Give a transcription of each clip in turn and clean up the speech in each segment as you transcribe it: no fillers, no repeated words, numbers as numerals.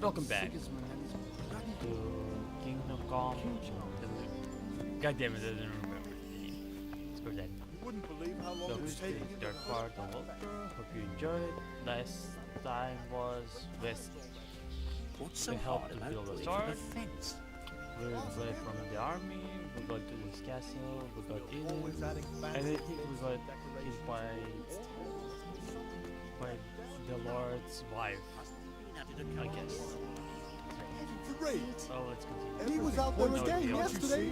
Welcome back to Kingdom Come. God damn it, I didn't remember the name. Screw that. You wouldn't believe how long Welcome it's to taken the to third get part of it. Hope you enjoyed. Last time was West. What's so We helped hard to about build a putting sword. up a fence? We fled from the army. We got to this castle. We got in always it. adding And fancy I think we got killed by the Lord's wife, I guess. Great. So let's continue. He was out there No again deal. yesterday.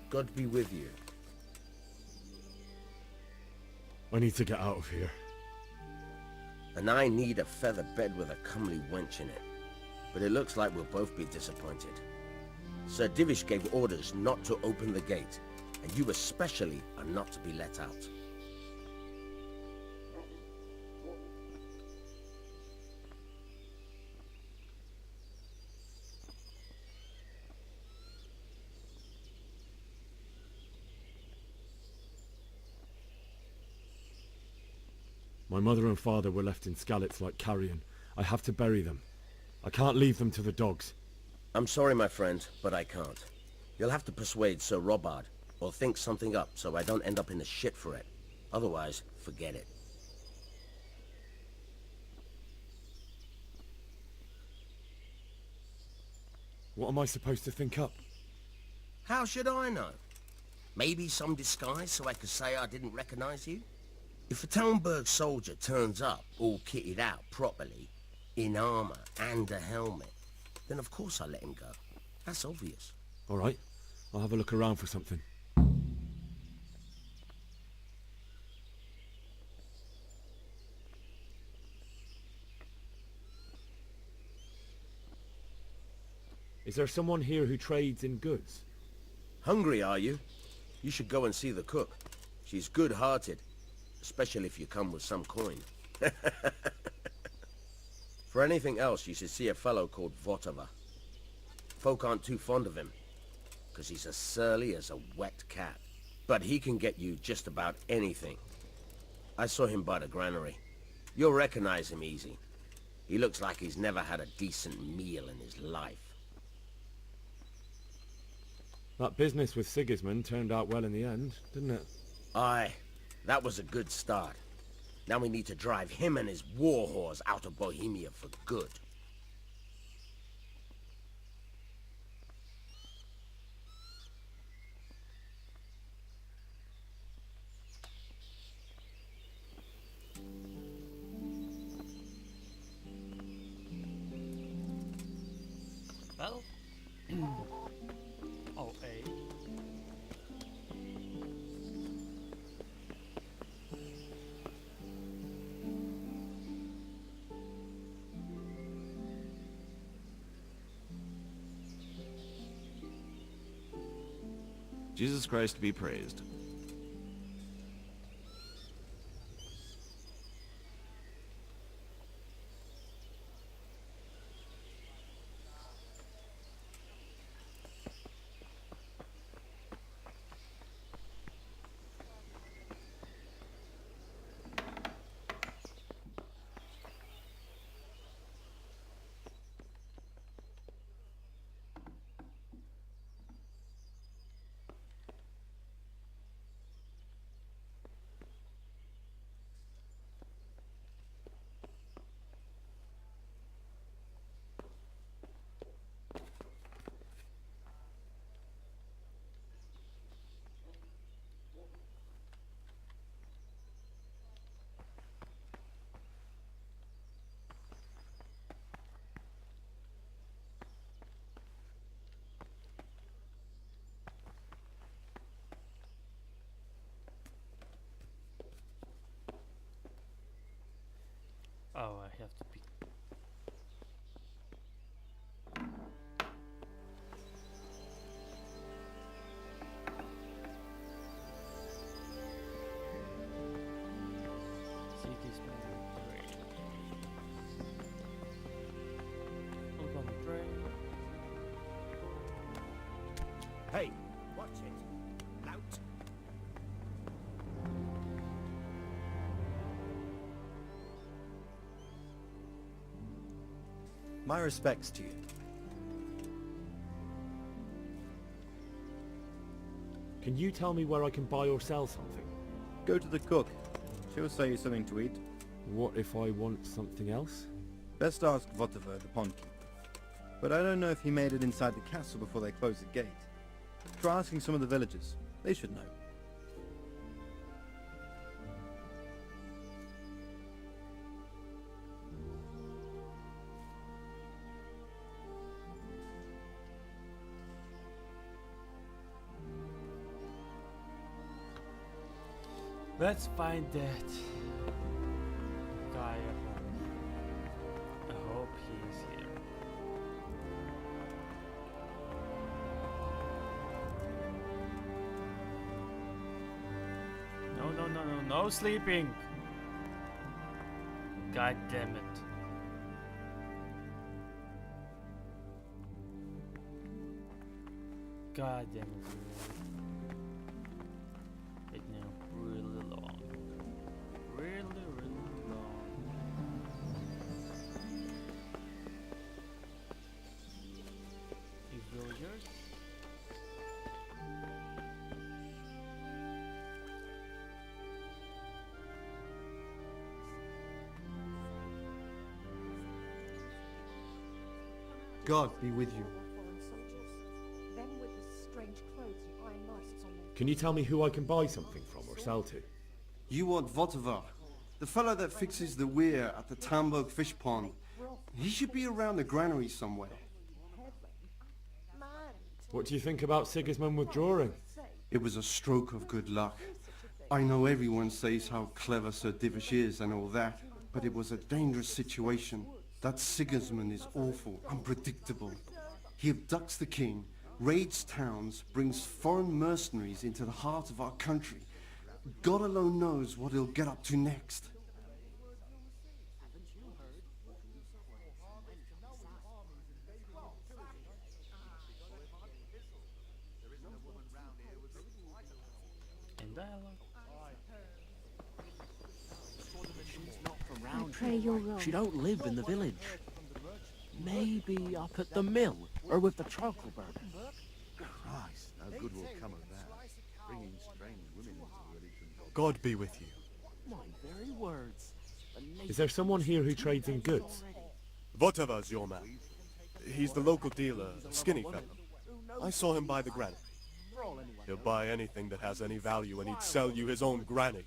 God be with you. I need to get out of here. And I need a feather bed with a comely wench in it. But it looks like we'll both be disappointed. Sir Divish gave orders not to open the gate, and you especially are not to be let out. My mother and father were left in Skalitz like carrion. I have to bury them. I can't leave them to the dogs. I'm sorry, my friend, but I can't. You'll have to persuade Sir Robard, or think something up so I don't end up in the shit for it. Otherwise, forget it. What am I supposed to think up? How should I know? Maybe some disguise so I could say I didn't recognize you? If a Talmberg soldier turns up all kitted out properly, in armor and a helmet, then of course I let him go. That's obvious. All right, I'll have a look around for something. Is there someone here who trades in goods? Hungry, are you? You should go and see the cook. She's good-hearted, especially if you come with some coin. For anything else, you should see a fellow called Votava. Folk aren't too fond of him, because he's as surly as a wet cat. But he can get you just about anything. I saw him by the granary. You'll recognize him easy. He looks like he's never had a decent meal in his life. That business with Sigismund turned out well in the end, didn't it? Aye, that was a good start. Now we need to drive him and his war whores out of Bohemia for good. Well, oh, A. Jesus Christ be praised. Oh, I have to pick. Sigismund trade. Look on the trade. Hey, watch it. Lout. My respects to you. Can you tell me where I can buy or sell something? Go to the cook. She'll sell you something to eat. What if I want something else? Best ask Votiver, the pond keeper. But I don't know if he made it inside the castle before they closed the gate. Try asking some of the villagers. They should know. Let's find that guy at home. I hope he's here. No sleeping! God damn it. God damn it. It now really long. Really long. You villagers? God be with you. Can you tell me who I can buy something from or sell to? You want Votivar, the fellow that fixes the weir at the Tamburg fish pond. He should be around the granary somewhere. What do you think about Sigismund withdrawing? It was a stroke of good luck. I know everyone says how clever Sir Divish is and all that, but it was a dangerous situation. That Sigismund is awful, unpredictable. He abducts the king, raids towns, brings foreign mercenaries into the heart of our country. God alone knows what he'll get up to next. In dialogue. I pray you're wrong. She don't live in the village. Maybe up at the mill, or with the charcoal burner. Christ, no good will come of that. Bringing strange women into the village and God be with you. My very words. Is there someone here who trades in goods? Votiver's your man. He's the local dealer, a skinny fellow. I saw him by the granny. He'll buy anything that has any value, and he'd sell you his own granny.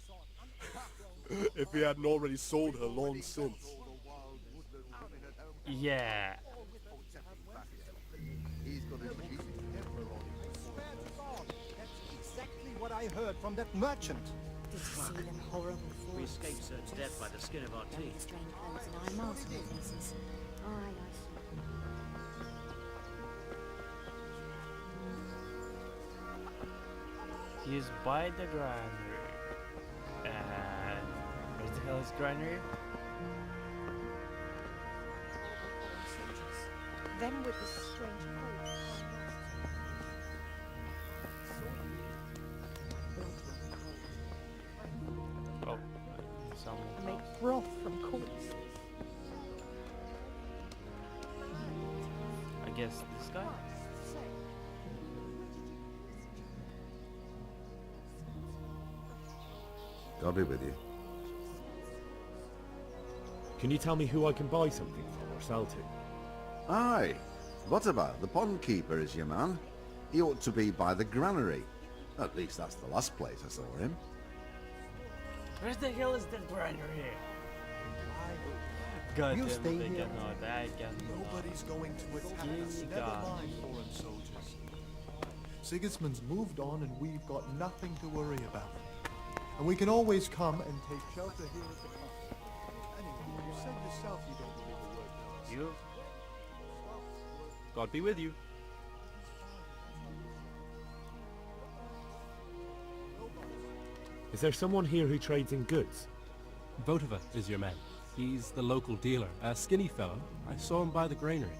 If he hadn't already sold her long since. Yeah. he's got his cheap temper on him. That's exactly what I heard from that merchant. Did you see them horrible thoughts? We escaped certain death by the skin of our Don't teeth. strange clothes and eye marks on their faces. Aye, I see. He's by the granary. And where the hell is granary? Them with the strange clothes. Oh, some. Make broth from corpses. I guess this guy. God be with you. Can you tell me who I can buy something from or sell to? Aye. What about the pond keeper is your man? He ought to be by the granary. At least that's the last place I saw him. Where the hell is that granary? God You damn stay it, I here. cannot, I cannot. Nobody's going to attack us. Dear Never God. mind foreign soldiers. Sigismund's moved on and we've got nothing to worry about. And we can always come and take shelter here at the castle. Anyway, you said yourself you don't believe a word Bella You? God be with you. Is there someone here who trades in goods? Votiva is your man. He's the local dealer, a skinny fellow. I saw him by the granary.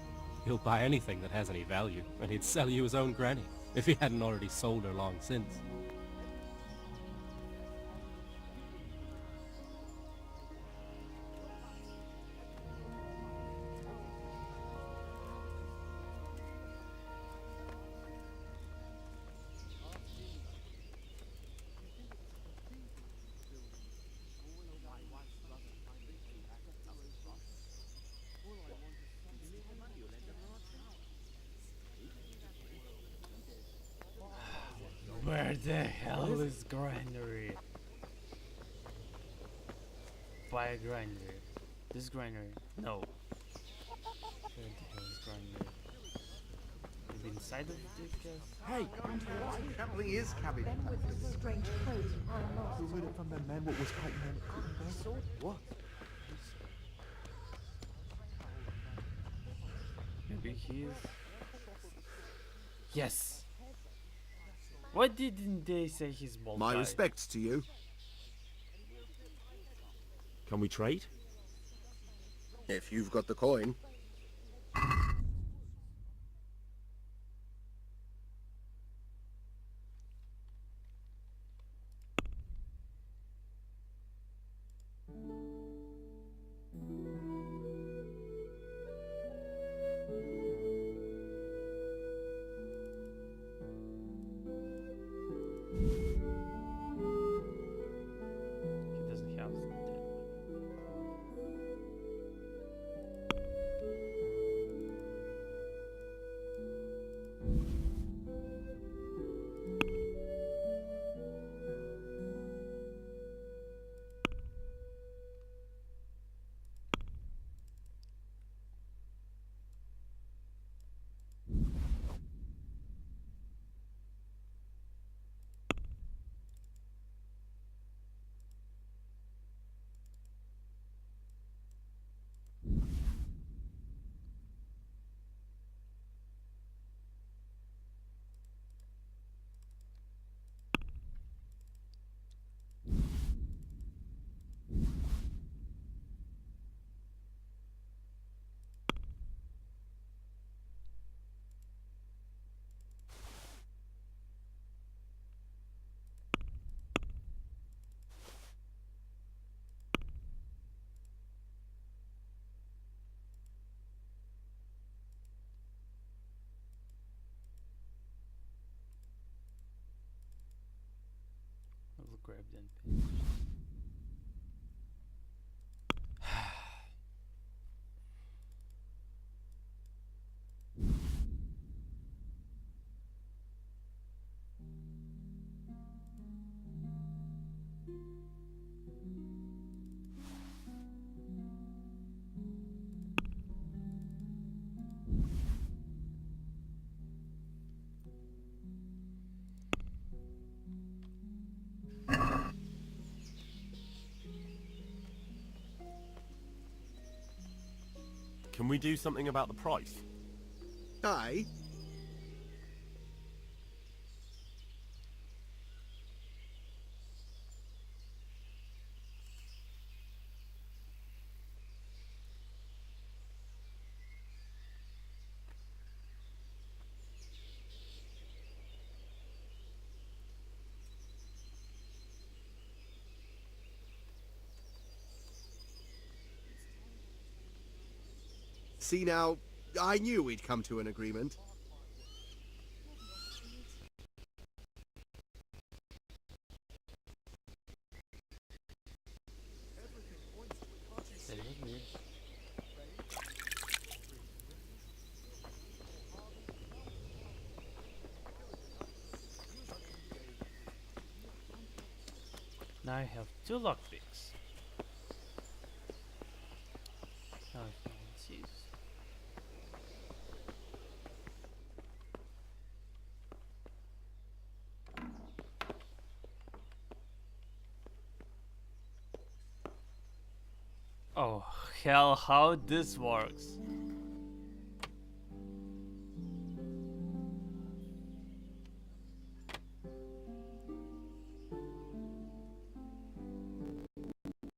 He'll buy anything that has any value, and he'd sell you his own granny, if he hadn't already sold her long since. Where the hell is granary? Fire granary. This granary. No. Where the hell is granary? Maybe inside of this chest? Hey! Apparently is cabin. Them with the strange clothes. Who heard it from their men what was fighting them? What? Maybe he is. Yes! Why didn't they say he's bald? My respects to you. Can we trade? If you've got the coin. He doesn't have that. I will grab them. Can we do something about the price? Aye. See now, I knew we'd come to an agreement. That is weird. Now I have 2 lockpicks. Now if no one sees. Oh, hell how this works?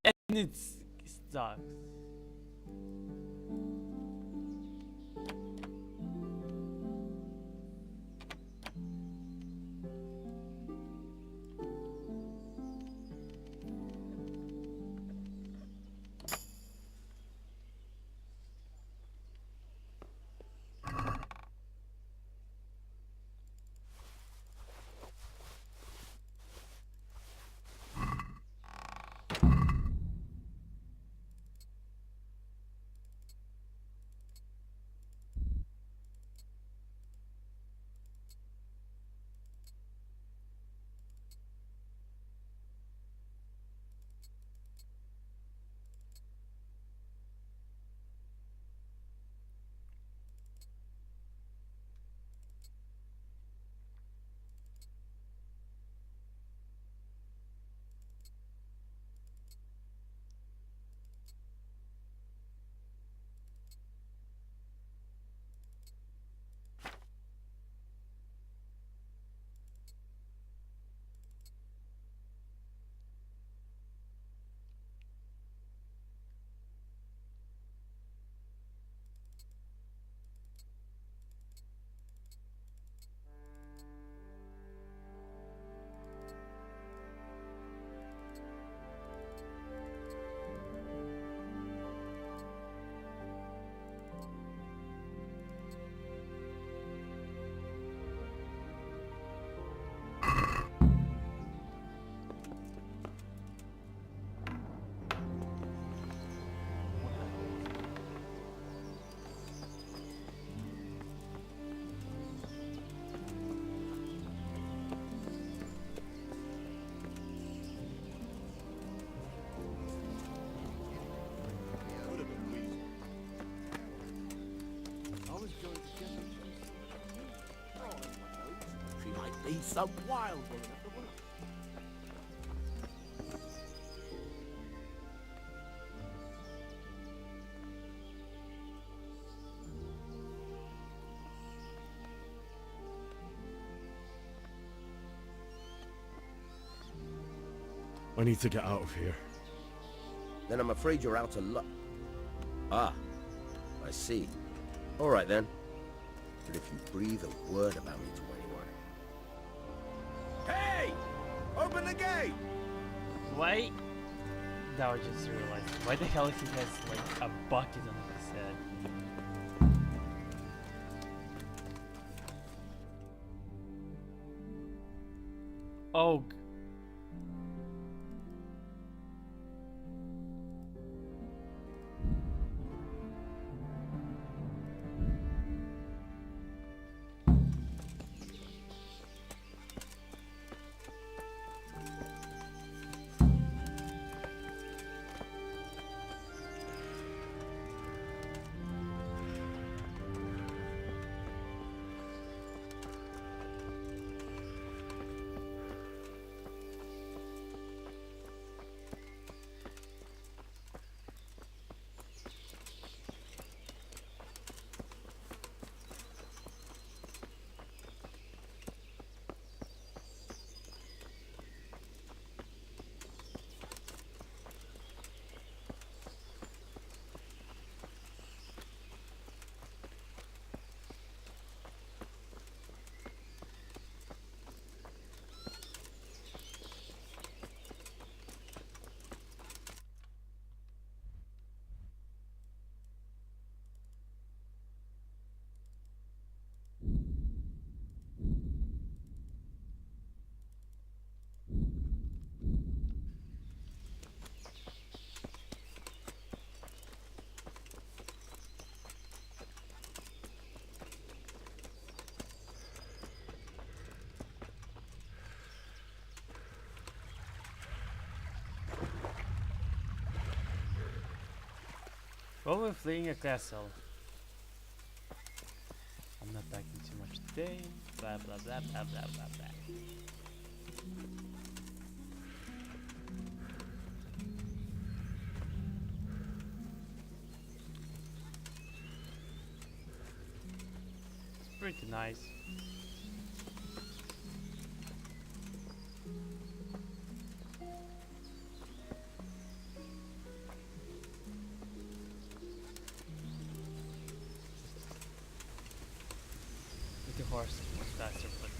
And it's stuck. She might be some wild woman of the world. I need to get out of here. Then I'm afraid you're out of luck. Ah, I see. All right then. But if you breathe a word about me to anyone... Hey! Open the gate! Why? Now I just realized. Why the hell he has like a bucket on his head? Oh. Well, we're fleeing a castle. I'm not talking too much today. Blah blah blah blah blah blah blah. pretty nice. With the horse it's much faster, but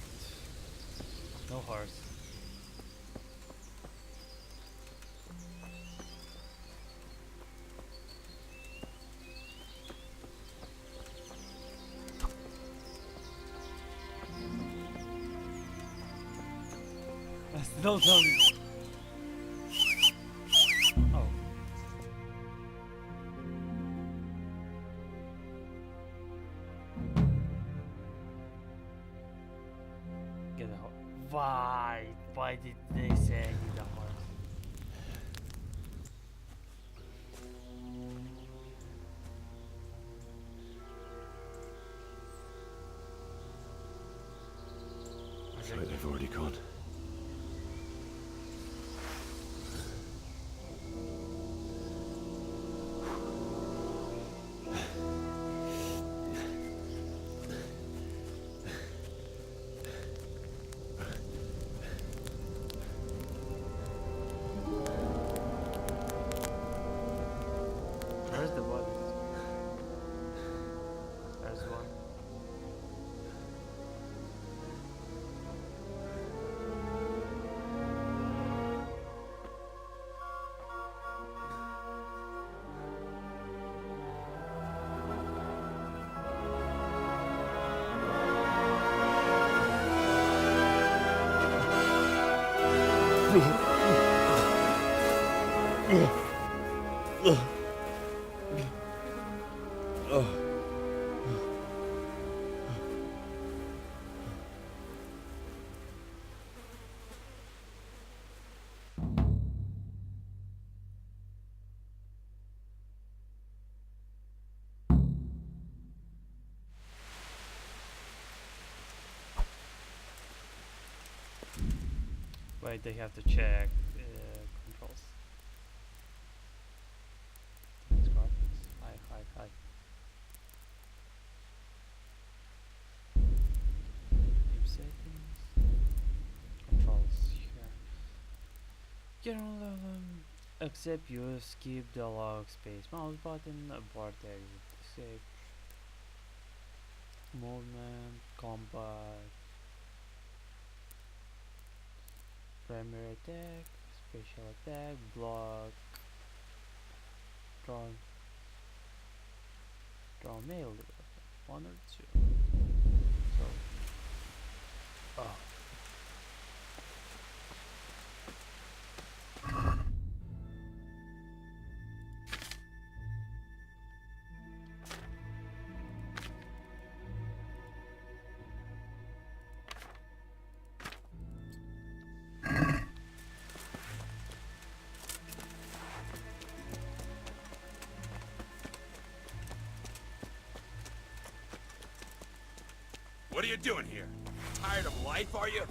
no horse. I still don't. Oh. Get a horse. Why? Why did they say I need a horse? Looks like they've already gone. Where's the body? There's one. Wait, they have to check controls. It's graphics. Hi. Game settings. Controls here. General accept you skip the log space. Mouse button, abort exit. Save. Movement, combat. Primary attack, special attack, block, draw mail, one or two. So, oh. What are you doing here? Tired of life, are you?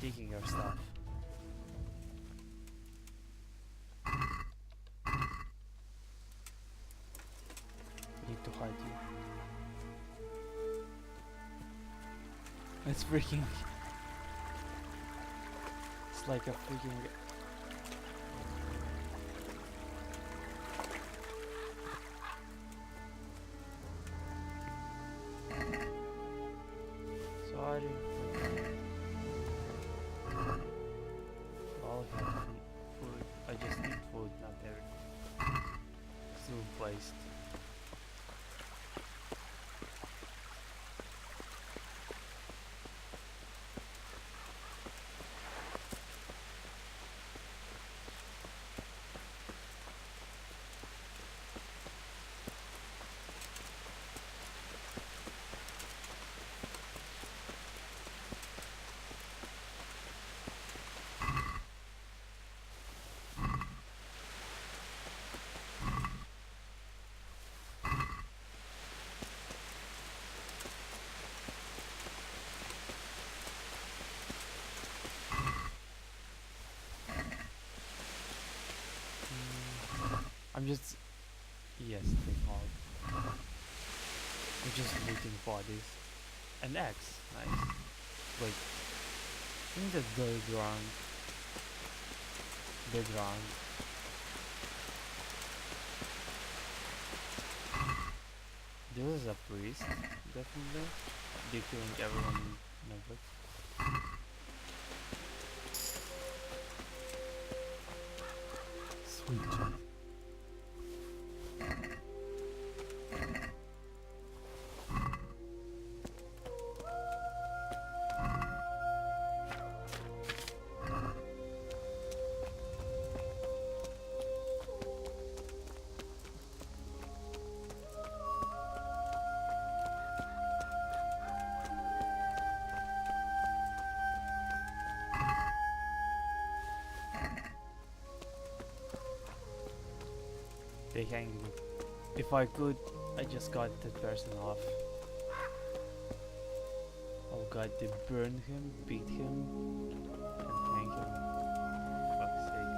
Taking your stuff. Need to hide you. It's freaking. It's like a freaking. Sorry. All I have food. I just need food, not everything. Still placed. I'm just... Yes, they called. I'm just looking for this. An X. Nice. Wait. I think that's the ground. The ground. This is a priest, definitely. They killing everyone in a book. Sweet child. They can... If I could, I just got that person off. Oh god, they burned him, beat him, and thank him. Fuck's sake.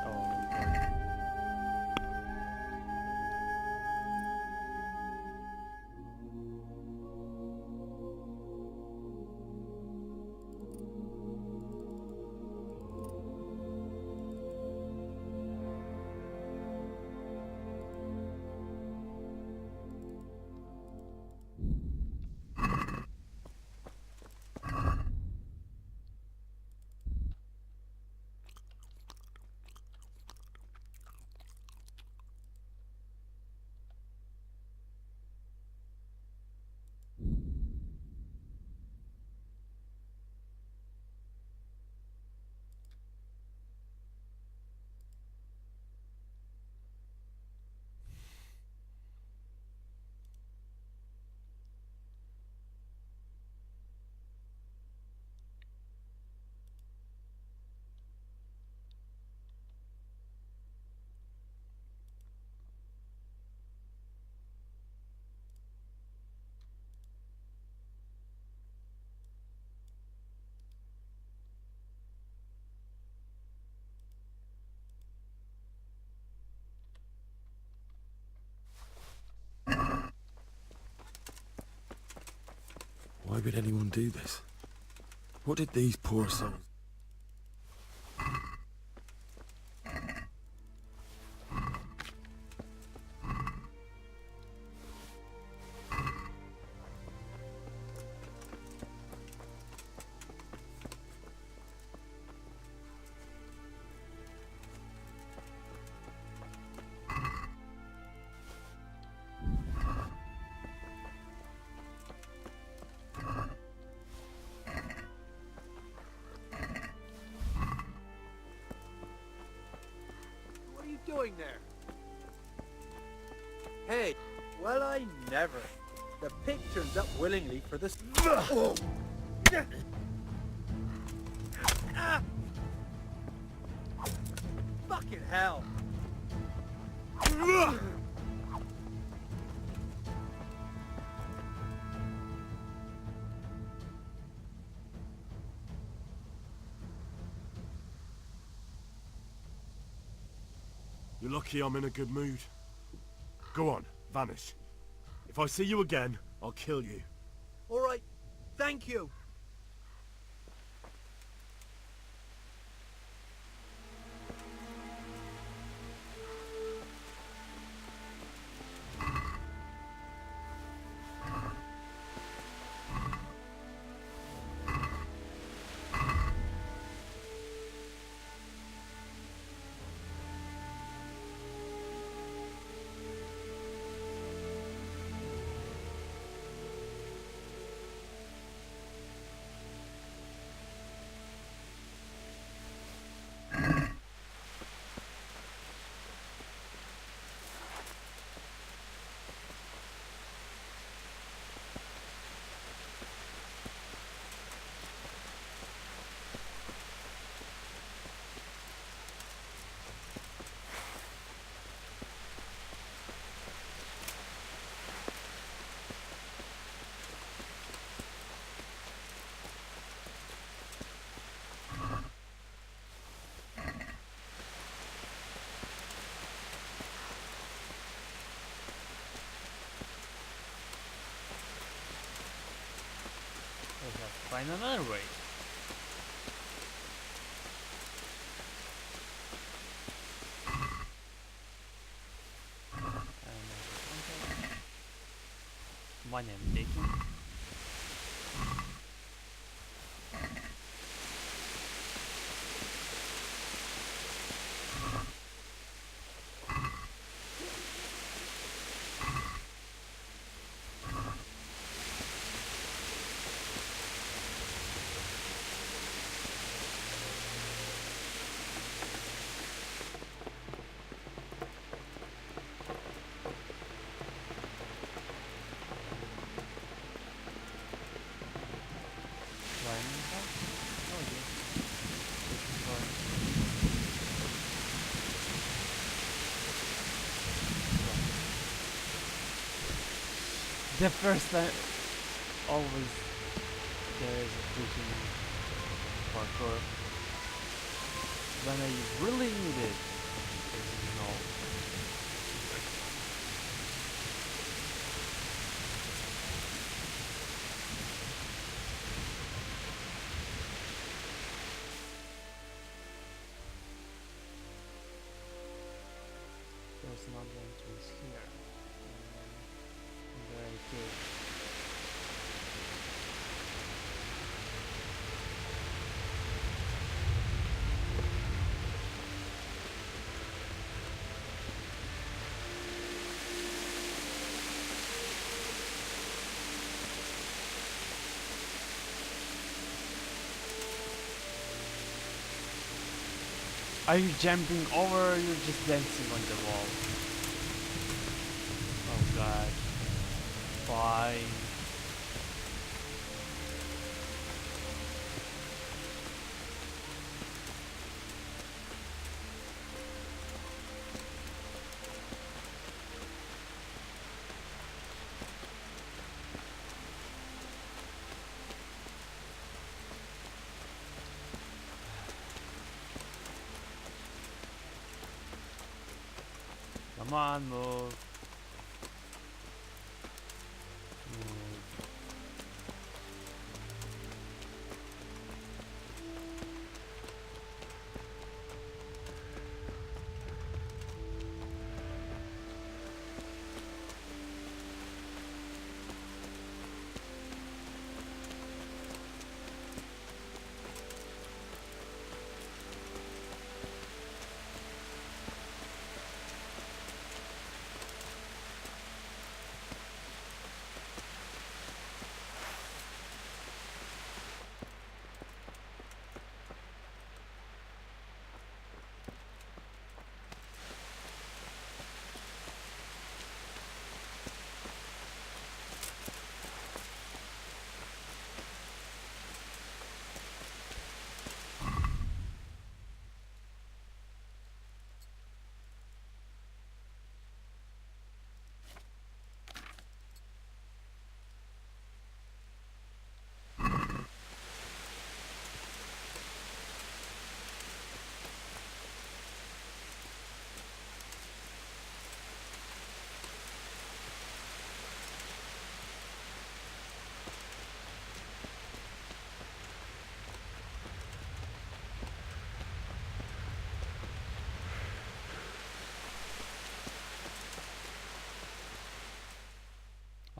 Oh god. Why would anyone do this? What did these poor souls... What are you doing there? Hey, well, I never. The pig turns up willingly for this. Ah! Fucking hell! You're lucky I'm in a good mood. Go on, vanish. If I see you again, I'll kill you. All right, thank you. find another way. My name taken. The first time, always there is a freaking parkour when I really need it. No. There's another entrance here. Very good. Are you jumping over or you're just dancing on the wall? Oh god. Fine. Come on, move.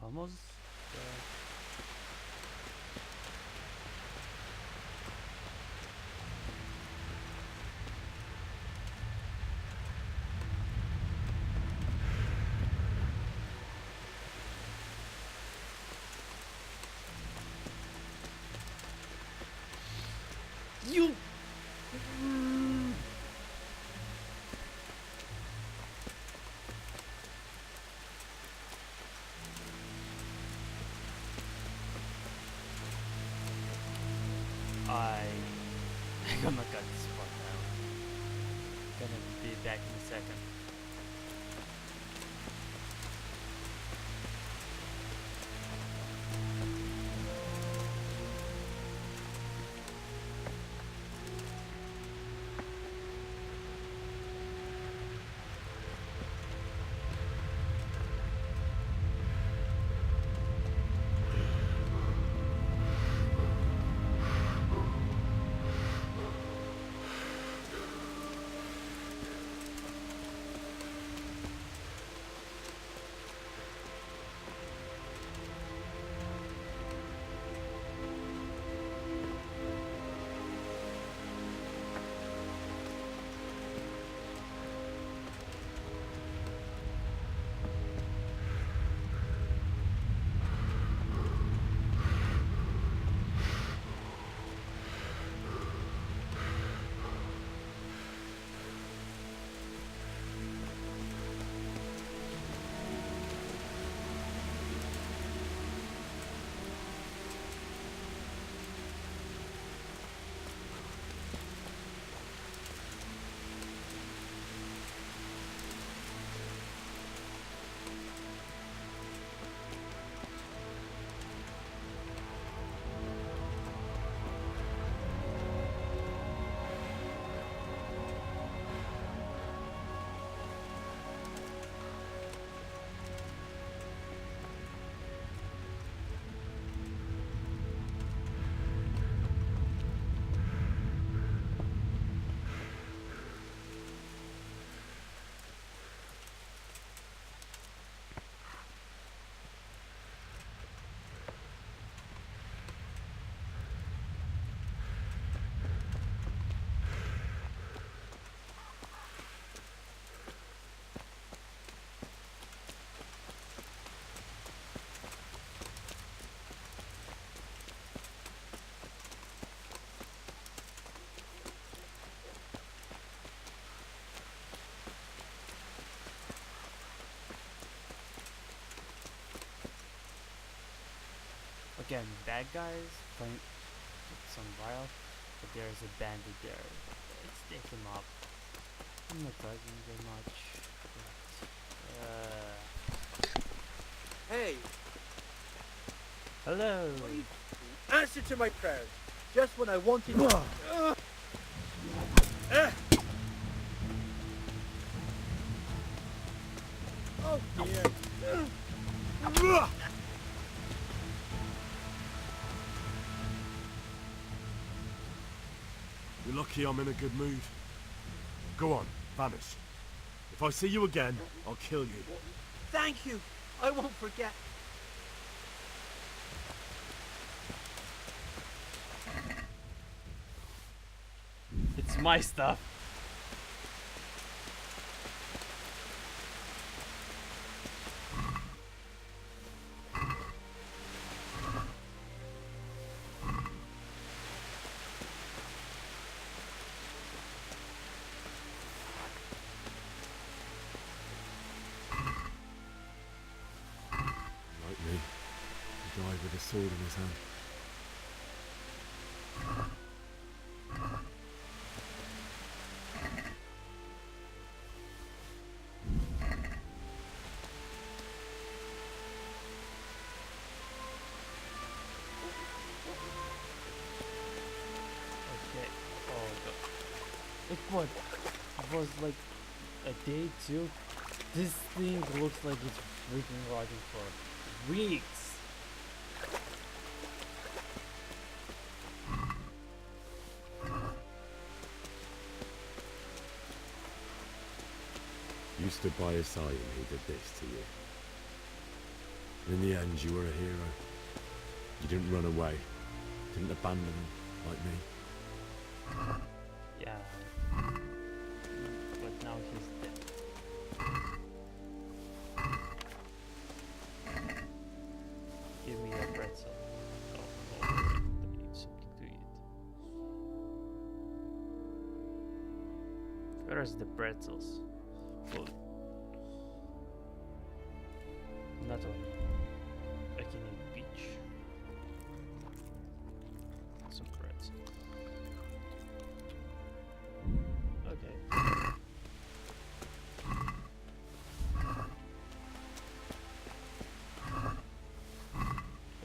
Almost. You. I'm gonna cut this part now. Gonna be back in a second. again, bad guys find some vial, but there's a bandit there. Let's take him up. I'm not talking very much. Hey, Hello. answer to my prayers. Just when I wanted you. Oh dear. You're lucky I'm in a good mood. Go on, vanish. If I see you again, I'll kill you. Thank you. I won't forget. It's my stuff. Like me, he died with a sword in his hand. Okay. Oh god. Like what? It was like a day too. This thing looks like it's freaking rotting for weeks. You stood by his side and he did this to you. In the end, you were a hero. You didn't run away. Didn't abandon him, like me. Yeah. But now he's dead. Give me a pretzel. Oh, I need something to eat. Where's the pretzels? Food. Not only. I can eat peach. Some pretzels. Okay. I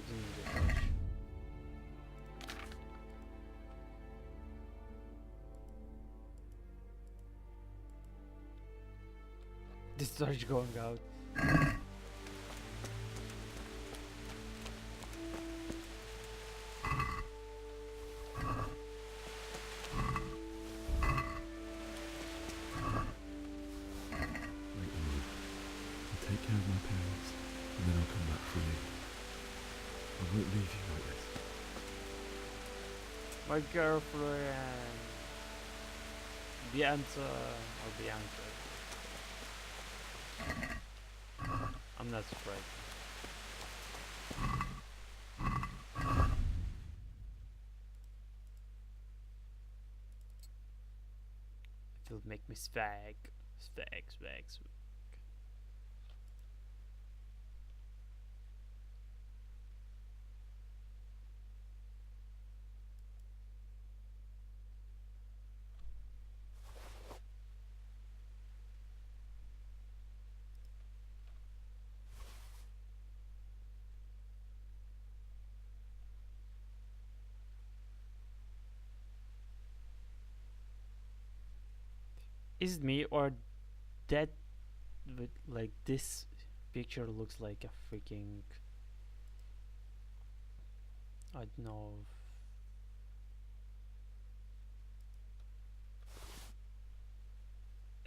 didn't get much. The storage going out. I'll take care of my parents, and then I'll come back for you. I won't leave you like this. My girlfriend. Bianca or Bianca. I'm not surprised. It will make me swag. Swag, swag, swag. Is it me or that with like this picture looks like a freaking I don't know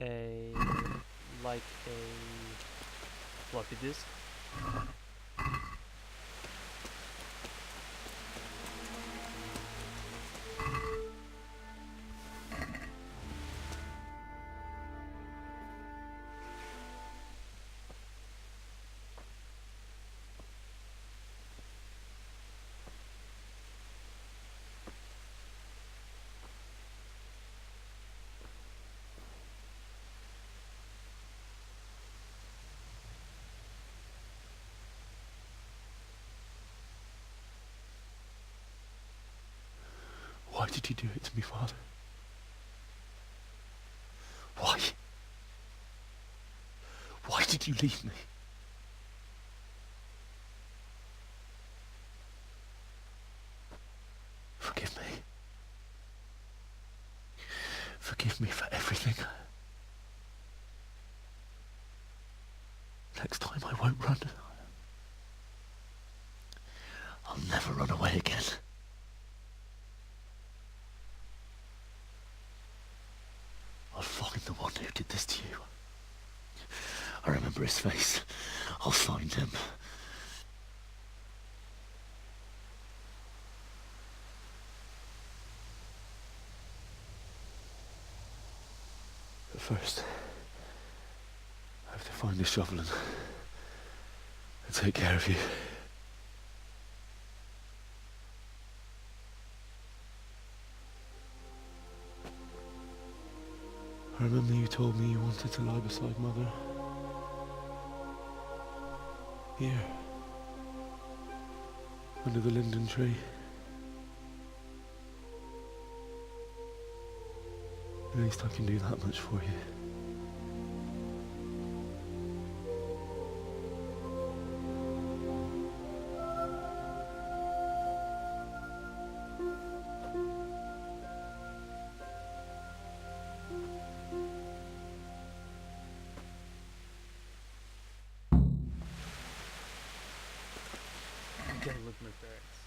a like a floppy disk. did you do it to me, Father? Why? Why did you leave me? Forgive me. Forgive me for everything. Next time I won't run. I'll never run away again. I'll find the one who did this to you. I remember his face. I'll find him. But first, I have to find the shovel and take care of you. I remember you told me you wanted to lie beside Mother. Here. Under the linden tree. At least I can do that much for you. Get with my parents.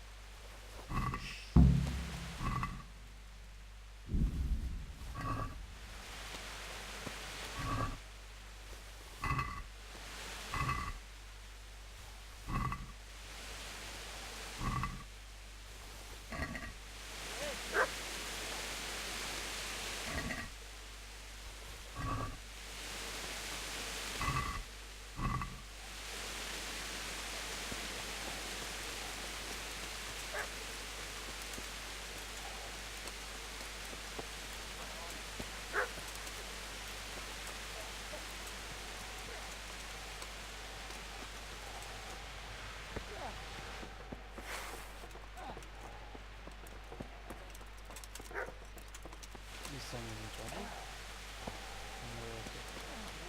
Is someone in trouble?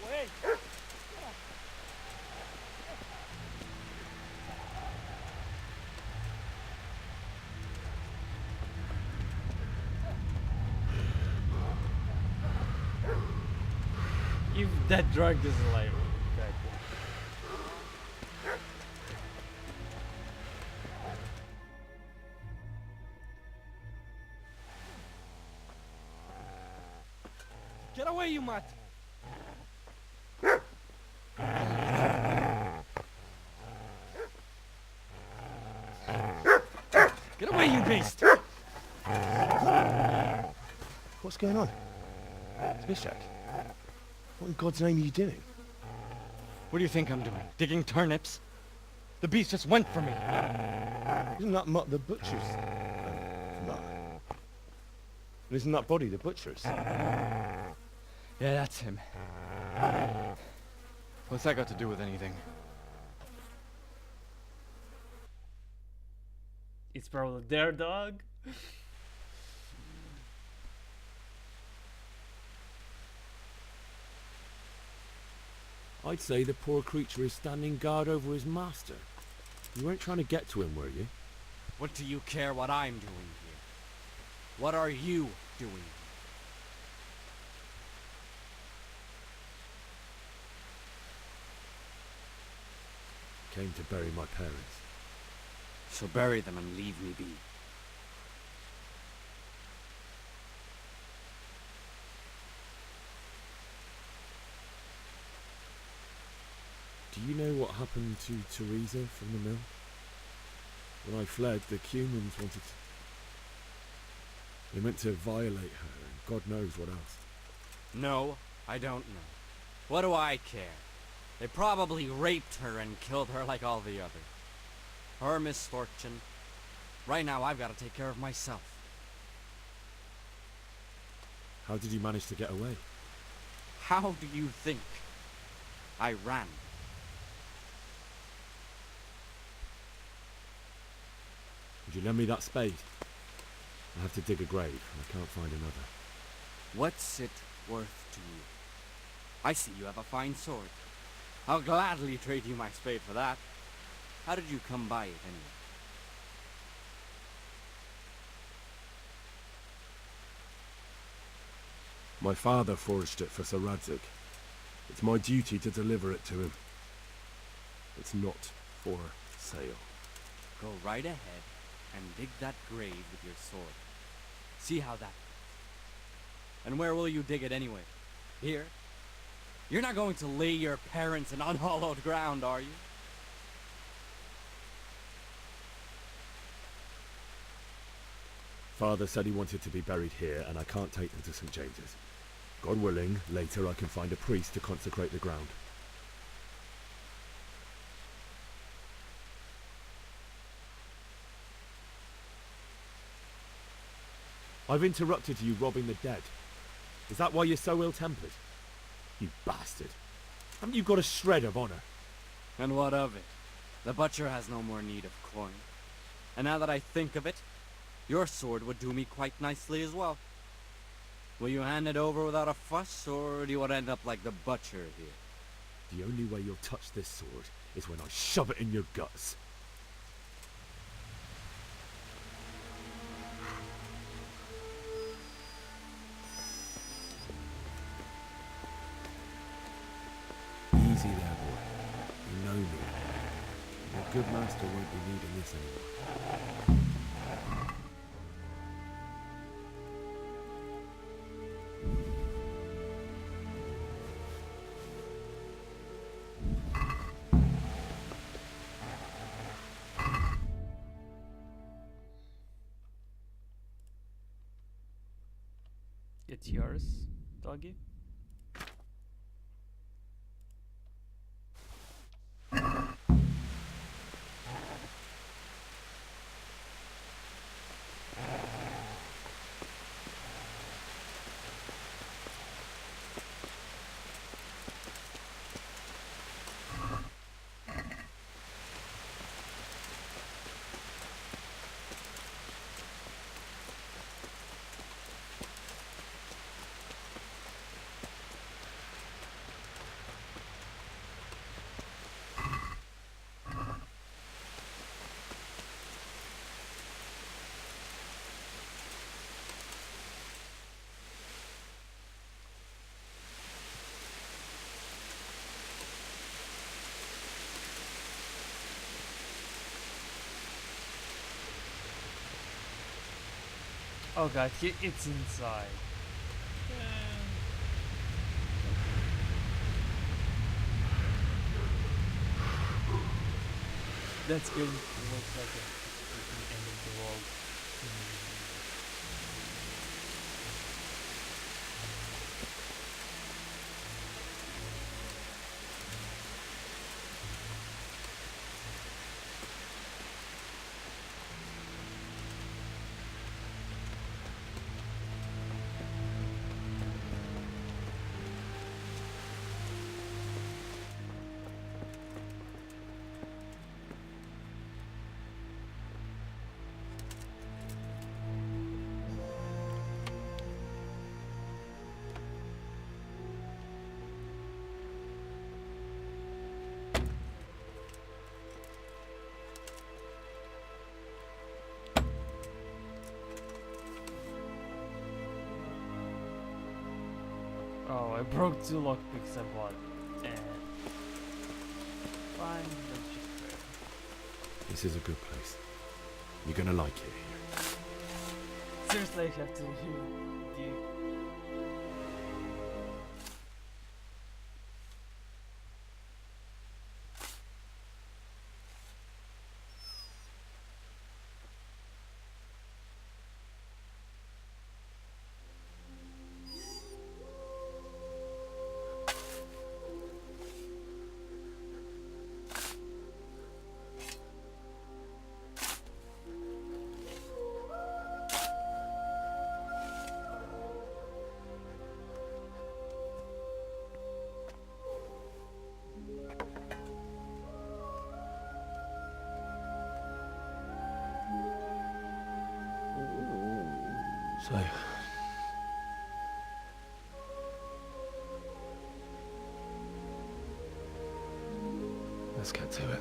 Wait! If that drug is alive, okay. Get away, you mutt! Get away, you beast! What's going on? Bishak? What in God's name are you doing? What do you think I'm doing? Digging turnips? The beast just went for me. Isn't that Mutt the butcher's? No. And isn't that body the butcher's? Yeah, that's him. What's that got to do with anything? It's probably their dog. I'd say the poor creature is standing guard over his master. You weren't trying to get to him, were you? What do you care what I'm doing here? What are you doing? Came to bury my parents. So bury them and leave me be. Do you know what happened to Teresa from the mill? When I fled, the Cumans wanted to... They meant to violate her, and God knows what else. No, I don't know. What do I care? They probably raped her and killed her like all the others. Her misfortune. Right now I've got to take care of myself. How did you manage to get away? How do you think? I ran. Would you lend me that spade? I have to dig a grave. I can't find another. What's it worth to you? I see you have a fine sword. I'll gladly trade you my spade for that. How did you come by it, anyway? My father forged it for Sir Radzig. It's my duty to deliver it to him. It's not for sale. Go right ahead and dig that grave with your sword. See how that goes. And where will you dig it anyway? Here? You're not going to lay your parents in unhallowed ground, are you? Father said he wanted to be buried here, and I can't take them to St. James's. God willing, later I can find a priest to consecrate the ground. I've interrupted you robbing the dead. Is that why you're so ill-tempered? You bastard. Haven't you got a shred of honor? And what of it? The butcher has no more need of coin. And now that I think of it, your sword would do me quite nicely as well. Will you hand it over without a fuss, or do you want to end up like the butcher here? The only way you'll touch this sword is when I shove it in your guts. Easy there, boy. You know me. Your good master won't be needing this anymore. It's yours, doggy. Oh god, it's inside. That's going to look like the end of the world. Oh, I broke 2 lockpicks I bought. And fine, let's just go. This is a good place. You're gonna like it here. Seriously, I have to do. So, let's get to it.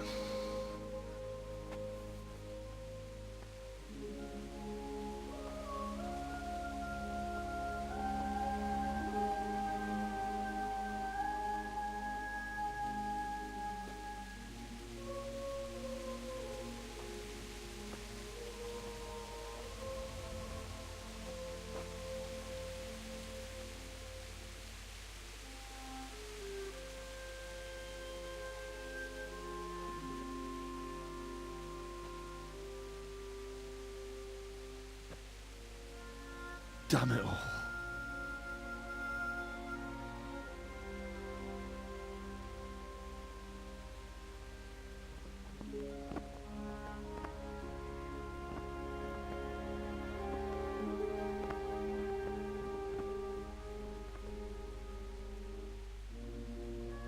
Damn it all.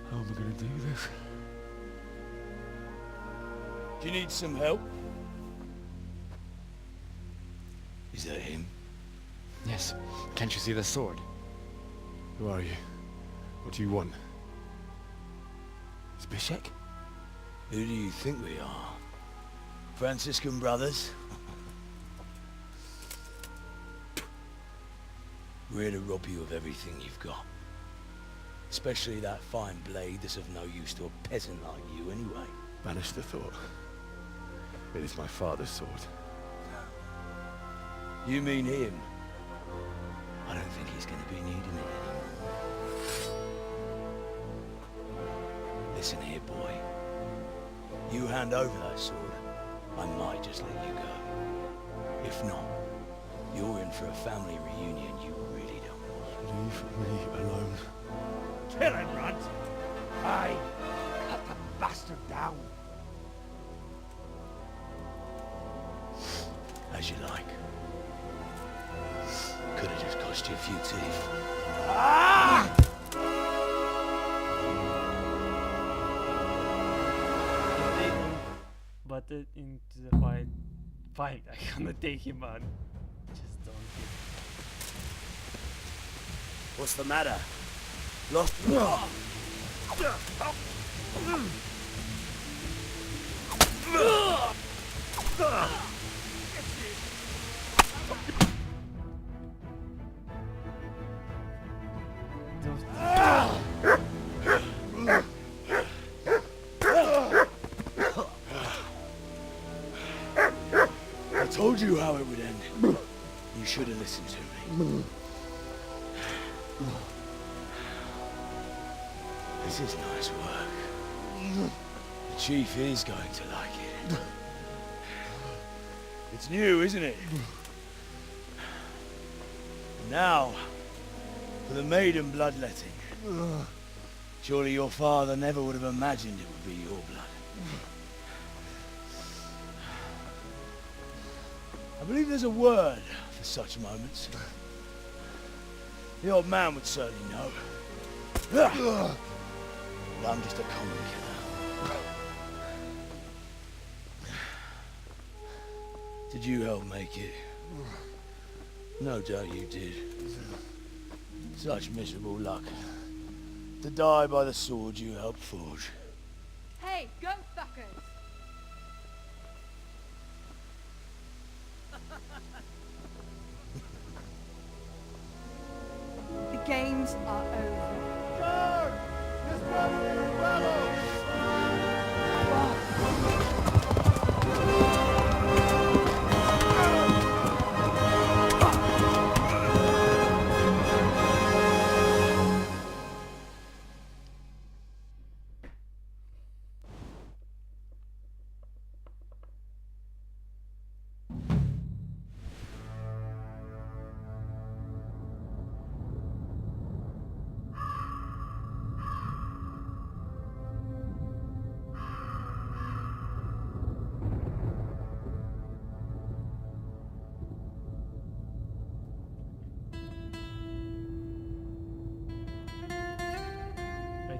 How am I gonna do this? Do you need some help? Is that him? Yes. Can't you see the sword? Who are you? What do you want? It's Bishek? Who do you think we are? Franciscan brothers? We're here to rob you of everything you've got. Especially that fine blade that's of no use to a peasant like you anyway. Banish the thought. It is my father's sword. You mean him? I don't think he's going to be needing it anymore. Listen here, boy. You hand over that sword, I might just let you go. If not, you're in for a family reunion you really don't want. Leave me alone. Kill him, Runt! Aye, cut the bastard down. As you like. Could have just cost you a few teeth. Ah! If they move Butted into the fight, fine, I'm gonna take him on. Just don't get... What's the matter? Lost? I told you how it would end. You should have listened to me. This is nice work. The chief is going to like it. It's new, isn't it? Now, for the maiden bloodletting. Surely your father never would have imagined it would be your blood. I believe there's a word for such moments. The old man would certainly know. But I'm just a common killer. Did you help make it? No doubt you did. Such miserable luck. To die by the sword you helped forge. Hey, go fuckers! The games are over.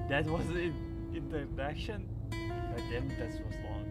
That was in the action? God damn, that was long.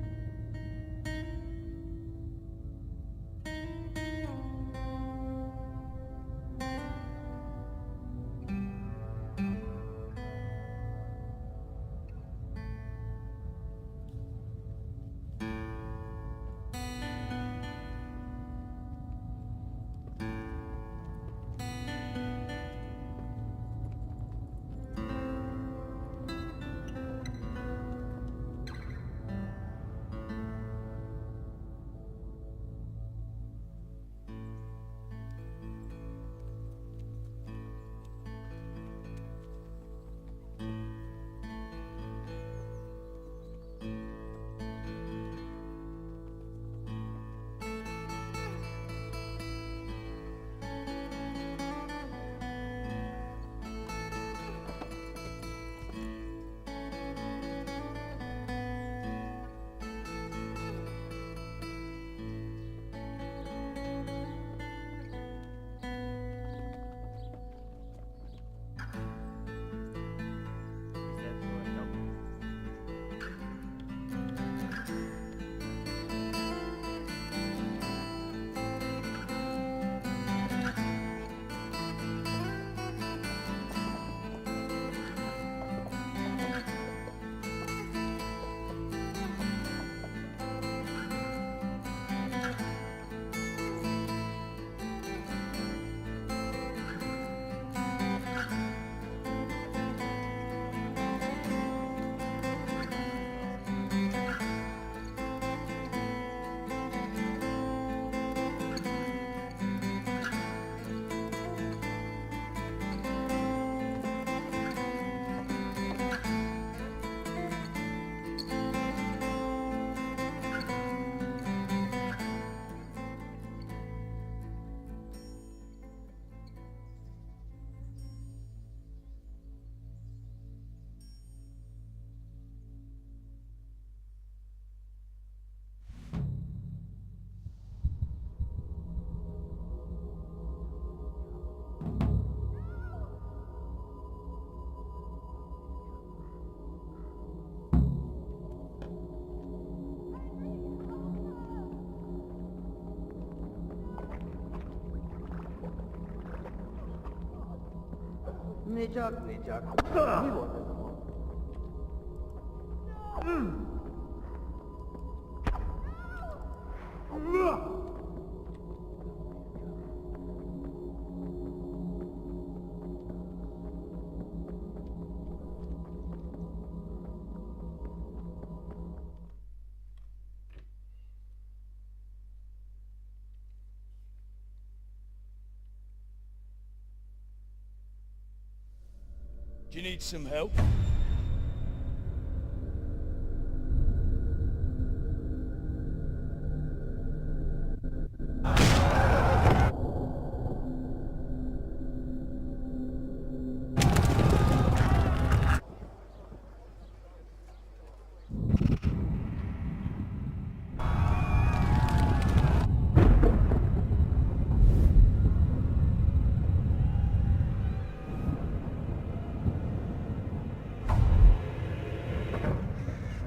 Do you need some help?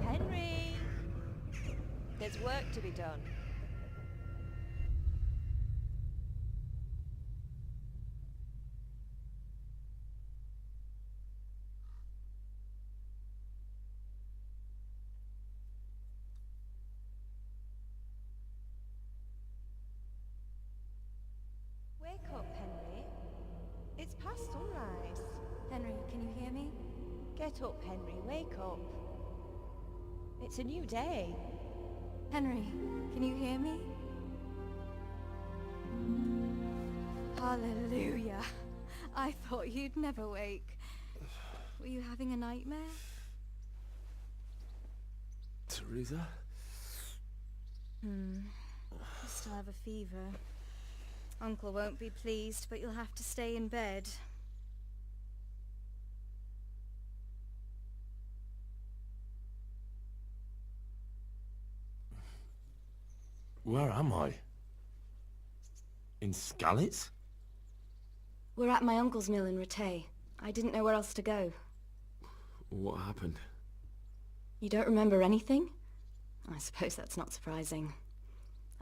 Henry! There's work to be done. Wake up, Henry. It's past sunrise. Henry, can you hear me? Get up, Henry. Wake up. It's a new day. Henry, can you hear me? Hallelujah. I thought you'd never wake. Were you having a nightmare? Teresa? You still have a fever. Uncle won't be pleased, but you'll have to stay in bed. Where am I? In Skalitz? We're at my uncle's mill in Rattay. I didn't know where else to go. What happened? You don't remember anything? I suppose that's not surprising.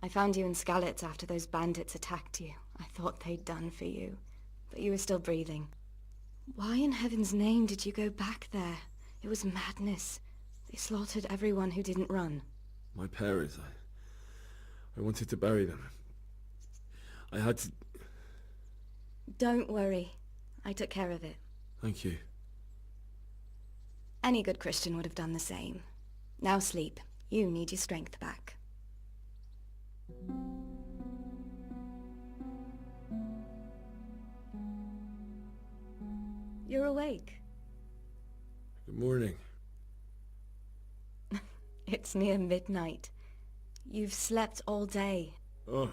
I found you in Skalitz after those bandits attacked you. I thought they'd done for you, but you were still breathing. Why in heaven's name did you go back there? It was madness. They slaughtered everyone who didn't run. My parents, I wanted to bury them. I had to... Don't worry. I took care of it. Thank you. Any good Christian would have done the same. Now sleep. You need your strength back. You're awake. Good morning. It's near midnight. You've slept all day. Oh.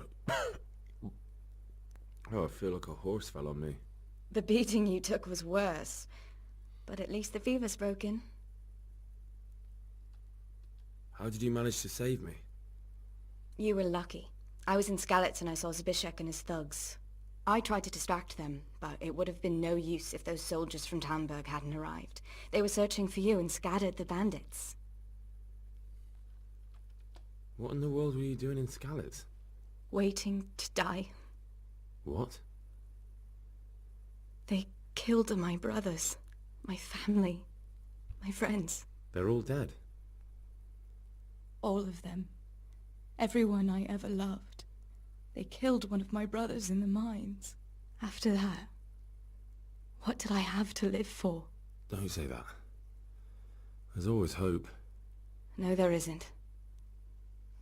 Oh, I feel like a horse fell on me. The beating you took was worse. But at least the fever's broken. How did you manage to save me? You were lucky. I was in Skalitz and I saw Zbyszek and his thugs. I tried to distract them, but it would have been no use if those soldiers from Tamburg hadn't arrived. They were searching for you and scattered the bandits. What in the world were you doing in Skalitz? Waiting to die. What? They killed my brothers, my family, my friends. They're all dead. All of them. Everyone I ever loved. They killed one of my brothers in the mines. After that, what did I have to live for? Don't say that. There's always hope. No, there isn't.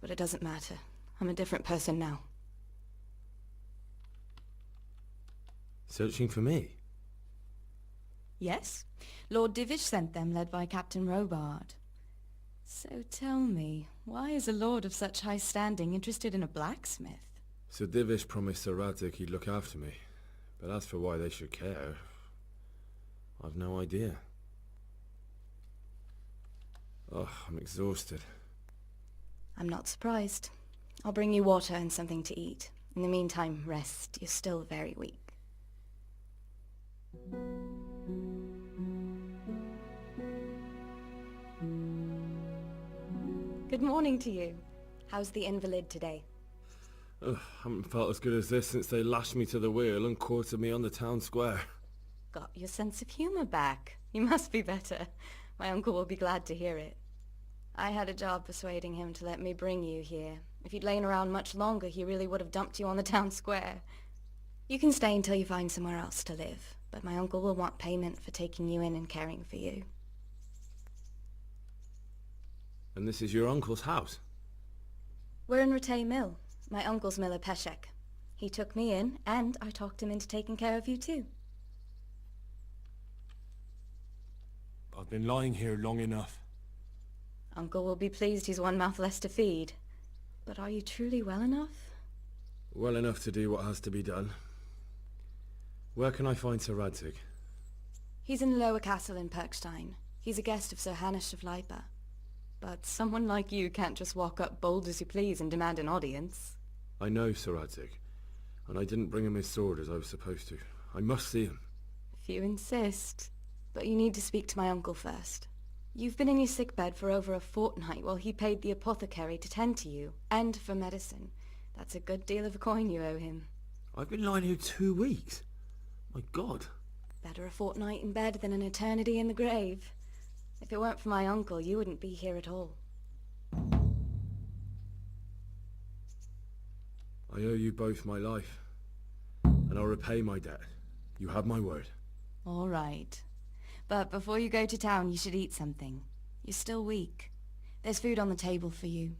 But it doesn't matter. I'm a different person now. Searching for me? Yes. Lord Divish sent them, led by Captain Robard. So tell me, why is a lord of such high standing interested in a blacksmith? Sir Divish promised Sir Radzik he'd look after me. But as for why they should care, I've no idea. Oh, I'm exhausted. I'm not surprised. I'll bring you water and something to eat. In the meantime, rest. You're still very weak. Good morning to you. How's the invalid today? Ugh, haven't felt as good as this since they lashed me to the wheel and quartered me on the town square. got your sense of humor back. You must be better. My uncle will be glad to hear it. I had a job persuading him to let me bring you here. If you'd lain around much longer, he really would have dumped you on the town square. You can stay until you find somewhere else to live, but my uncle will want payment for taking you in and caring for you. And this is your uncle's house? We're in Rattay Mill. My uncle's mill at Peshek. He took me in, and I talked him into taking care of you too. I've been lying here long enough. Uncle will be pleased he's one mouth less to feed. But are you truly well enough? Well enough to do what has to be done. Where can I find Sir Radzig? He's in the lower castle in Perkstein. He's a guest of Sir Hanush of Leipa. But someone like you can't just walk up bold as you please and demand an audience. I know Sir Radzig, and I didn't bring him his sword as I was supposed to. I must see him. If you insist. But you need to speak to my uncle first. You've been in your sickbed for over a fortnight while he paid the apothecary to tend to you, and for medicine. That's a good deal of a coin you owe him. I've been lying here 2 weeks. My God. Better a fortnight in bed than an eternity in the grave. If it weren't for my uncle, you wouldn't be here at all. I owe you both my life, and I'll repay my debt. You have my word. All right. But before you go to town, you should eat something. You're still weak. There's food on the table for you.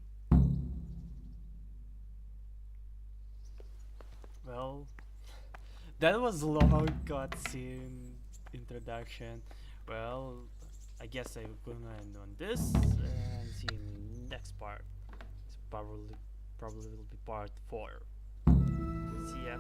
Well, that was a long cutscene introduction. Well, I guess I'm gonna end on this and see you in the next part. It's probably will be part 4. See ya.